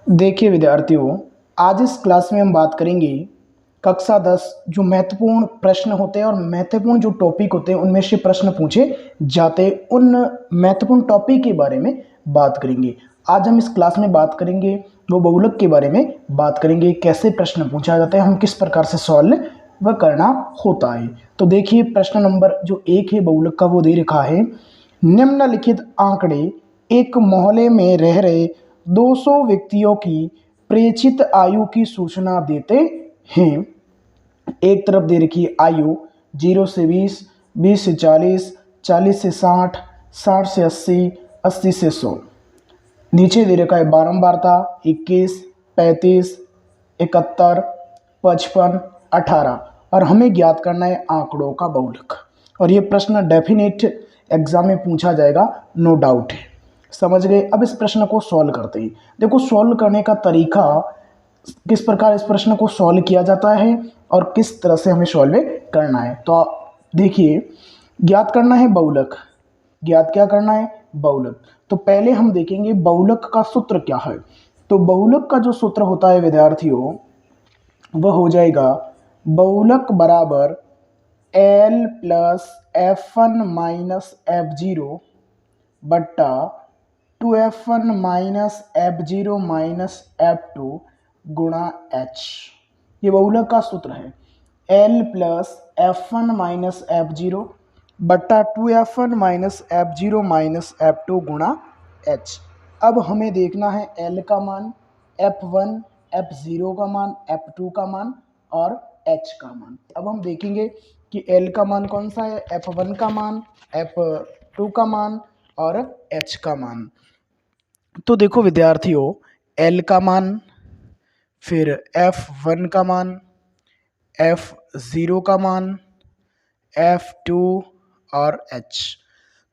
देखिए विद्यार्थियों, आज इस क्लास में हम बात करेंगे कक्षा 10 जो महत्वपूर्ण प्रश्न होते हैं और महत्वपूर्ण जो टॉपिक होते हैं उनमें से प्रश्न पूछे जाते हैं, उन महत्वपूर्ण टॉपिक के बारे में बात करेंगे। आज हम इस क्लास में बात करेंगे वो बहुलक के बारे में बात करेंगे, कैसे प्रश्न पूछा जाता है, हम किस प्रकार से सॉल्व वह करना होता है। तो देखिए प्रश्न नंबर जो 1 है बहुलक का, वो दे रखा है निम्नलिखित आंकड़े एक मोहल्ले में रह रहे 200 व्यक्तियों की प्रेक्षित आयु की सूचना देते हैं। एक तरफ दे रखी है आयु 0 से 20, 20 से 40, 40 से 60, 60 से 80, 80 से 100। नीचे दे रखा है बारंबारता 21, 35, 71, 55, 18 और हमें ज्ञात करना है आंकड़ों का बहुलक। और ये प्रश्न डेफिनेट एग्जाम में पूछा जाएगा, नो डाउट है। समझ गए। अब इस प्रश्न को सॉल्व करते हैं। देखो सॉल्व करने का तरीका, किस प्रकार इस प्रश्न को सॉल्व किया जाता है और किस तरह से हमें सॉल्व करना है। तो देखिए, ज्ञात करना है बहुलक। ज्ञात क्या करना है? बहुलक। तो पहले हम देखेंगे बहुलक का सूत्र क्या है। तो बहुलक का जो सूत्र होता है विद्यार्थियों, वह हो जाएगा बहुलक बराबर L plus F1 minus F0 बट्टा 2F1 minus F0 minus F2 गुणा H। ये बहुलक का सूत्र है। L plus F1 minus F0 बट्टा 2F1 minus F0 minus F2 गुणा H। अब हमें देखना है L का मान, F1, F0 का मान, F2 का मान और H का मान। अब हम देखेंगे कि L का मान कौन सा है, F1 का मान, F2 का मान और H का मान। तो देखो विद्यार्थियों, L का मान, फिर F1 का मान, F0 का मान, F2 और H।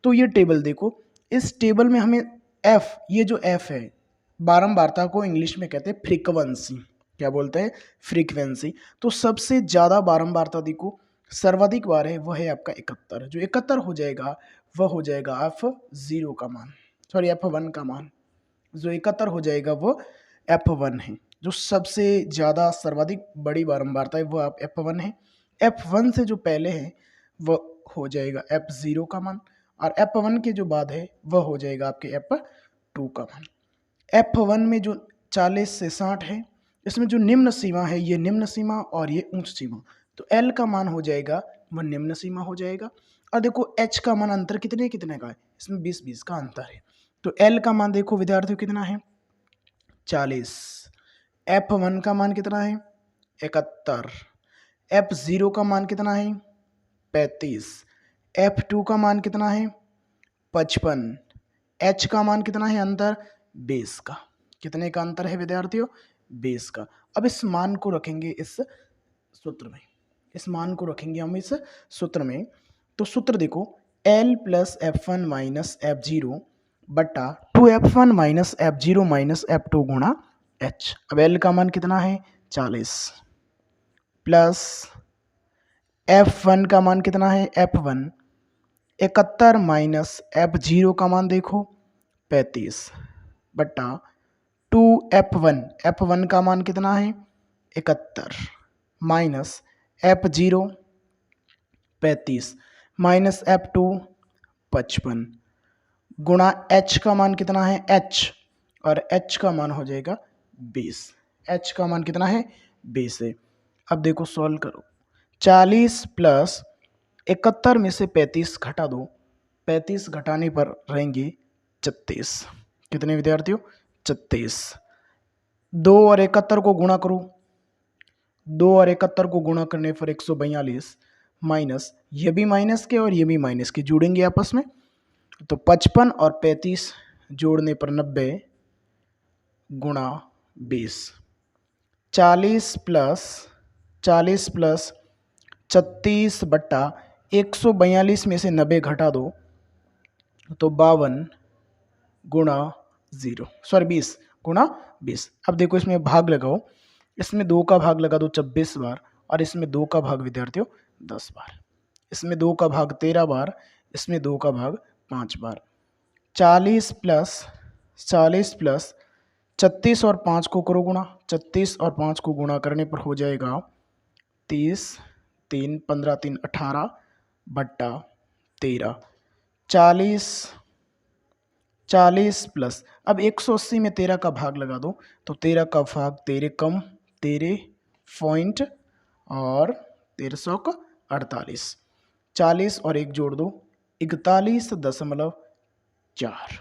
तो ये टेबल देखो, इस टेबल में हमें F, ये जो F है बारंबारता को इंग्लिश में कहते हैं फ्रीक्वेंसी। क्या बोलते हैं? फ्रीक्वेंसी। तो सबसे ज़्यादा बारंबारता देखो, सर्वाधिक बार है, वह है आपका 71। जो 71 हो जाएगा वह हो जाएगा F0 का मान, सॉरी F1 का मान। जो 71 हो जाएगा वो F1 है। जो सबसे ज़्यादा सर्वाधिक बड़ी बारंबारता है वो आप F1 है। F1 से जो पहले है वह हो जाएगा F0 का मान और F1 के जो बाद है वह हो जाएगा आपके F2 का मान। F1 में जो 40 से 60 है, इसमें जो निम्न सीमा है ये निम्न सीमा और ये उच्च सीमा। तो L का मान हो जाएगा वह निम्न सीमा हो जाएगा। और देखो H का मान अंतर कितने कितने का है, इसमें 20-20 का अंतर है। तो L का मान देखो विद्यार्थियों कितना है, 40। F1 का मान कितना है, 71। F0 का मान कितना है, 35। F2 का मान कितना है, 55। H का मान कितना है अंतर, 20 का। कितने का अंतर है विद्यार्थियों, 20 का। अब इस मान को रखेंगे इस सूत्र में, इस मान को रखेंगे हम इस सूत्र में। तो सूत्र देखो, L plus F1 minus F0 बट्टा 2F1 minus F0 minus F2 गुणा H। अब L का मान कितना है, 40 प्लस F1 का मान कितना है, F1 71 माइनस F0 का मान देखो 35 बट्टा 2F1, F1 का मान कितना है 71 माइनस F0 35 माइनस F2 55 गुणा H का मान कितना है H, और H का मान हो जाएगा 20। H का मान कितना है, 20 है। अब देखो सॉल्व करो, 40 प्लस 71 में से 35 घटा दो, 35 घटाने पर रहेंगे 36। कितने विद्यार्थियों, 36। 2 और 71 को गुणा करो, 2 और 71 को गुणा करने पर 142 माइनस ये भी माइनस के और ये भी माइनस के जुड़ेंगे आपस में। तो 55 और 35 जोड़ने पर 90 गुणा 20। 40 प्लस 36 बट्टा 142 में से 90 घटा दो तो 52 गुणा 0, सॉरी 20 गुणा 20। अब देखो इसमें भाग लगाओ, इसमें 2 का भाग लगा दो 26 बार और इसमें 2 का भाग विद्यार्थियों 10 बार। इसमें 2 का भाग 13 बार, इसमें 2 का भाग 5 बार। 40 प्लस 36 और 5 को करो गुणा, 36 और 5 को गुणा करने पर हो जाएगा 30, 3 15 3 18 बट्टा 13, 40 प्लस, अब 180 में 13 का भाग लगा दो, तो 13 का भाग 13 कम 13 पॉइंट और 1348, 40 और 1 जोड़ दो 41.4,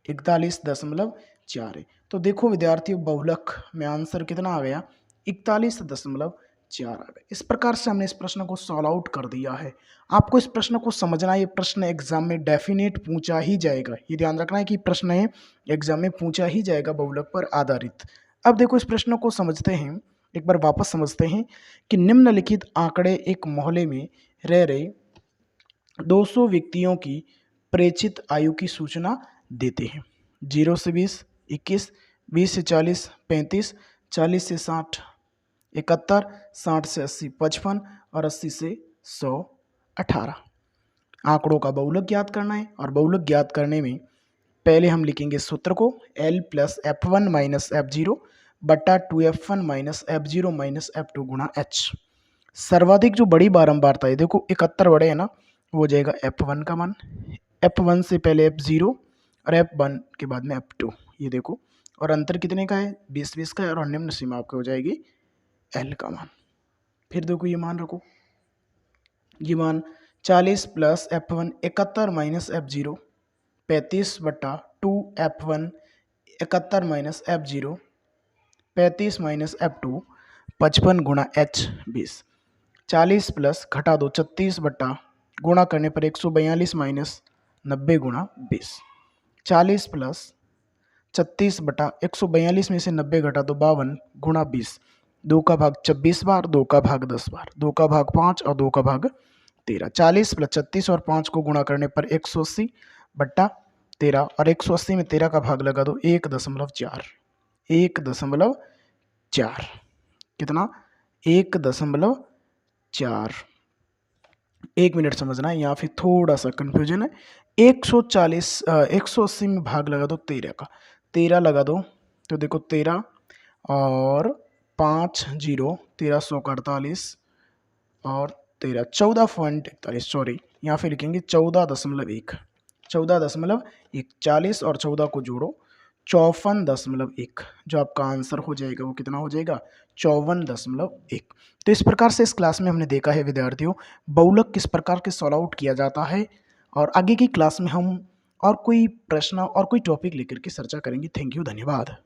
41.4 है। तो देखो विद्यार्थियों, बहुलक में आंसर कितना आ गया, 41.4 आ गया। इस प्रकार से हमने इस प्रश्न को सॉल्व आउट कर दिया है। आपको इस प्रश्न को समझना, ये प्रश्न एग्जाम में डेफिनेट पूछा ही जाएगा, ये ध्यान रखना है कि प्रश्न है एग्जाम में पूछा ही जाएगा बहुलक पर आधारित। अब देखो इस प्रश्न को समझते हैं, एक बार वापस समझते हैं कि निम्नलिखित आंकड़े एक मोहल्ले में रह रहे 200 व्यक्तियों की प्रेक्षित आयु की सूचना देते हैं। 0 से 20 21, 20 से 40 35, 40 से 60 71, 60 से 80 55 और 80 से 100 18। आंकड़ों का बहुलक ज्ञात करना है, और बहुलक ज्ञात करने में पहले हम लिखेंगे सूत्र को L plus F1 minus F0 बटा 2F1 minus F0 minus F2 गुणा H। सर्वाधिक जो बड़ी बारंबारता है, देखो 71 बड़े है ना, वो हो जाएगा F1 का मान, F1 से पहले F0 और F1 के बाद में F2, ये देखो, और अंतर कितने का है, 20 का है, और निम्न सीमा आपकी हो जाएगी L का मान। फिर देखो ये मान रखो, ये मान 40 प्लस F1 71 माइनस F0 35 बटा 2F1 71 minus F0 35 minus F2 55 गुणा H 20, 40 प्लस घटा दो 36 बटा गुणा करने पर 142 माइनस 90 गुणा 20, 40 प्लस 36 बटा 142 में से 90 घटा दो 52 गुणा 20, 2 का भाग 26 बार, 2 का भाग 10 बार, 2 का भाग 5 और 2 का भाग 13, 40 प्लस 36 और 5 को गुणा करने पर 180 बट्टा 13, और 180 में 13 का भाग लगा दो 1.4, 1.4 कितना 1.4। 1 मिनट समझना है, यहाँ फिर थोड़ा सा कंफ्यूजन है। 180 में भाग लगा दो 13 का, 13 लगा दो तो देखो 13 और 5 0 1348 और 13 14.41, सॉरी यहाँ पे लिखेंगे 14.1, 14.1, 40 और 14 को जोड़ो 54.1, जो आपका आंसर हो जाएगा वो कितना हो जाएगा 54.1। तो इस प्रकार से इस क्लास में हमने देखा है विद्यार्थियों, बहुलक किस प्रकार के सॉल्व आउट किया जाता है, और आगे की क्लास में हम और कोई प्रश्न और कोई टॉपिक लेकर के चर्चा करेंगे। थैंक यू, धन्यवाद।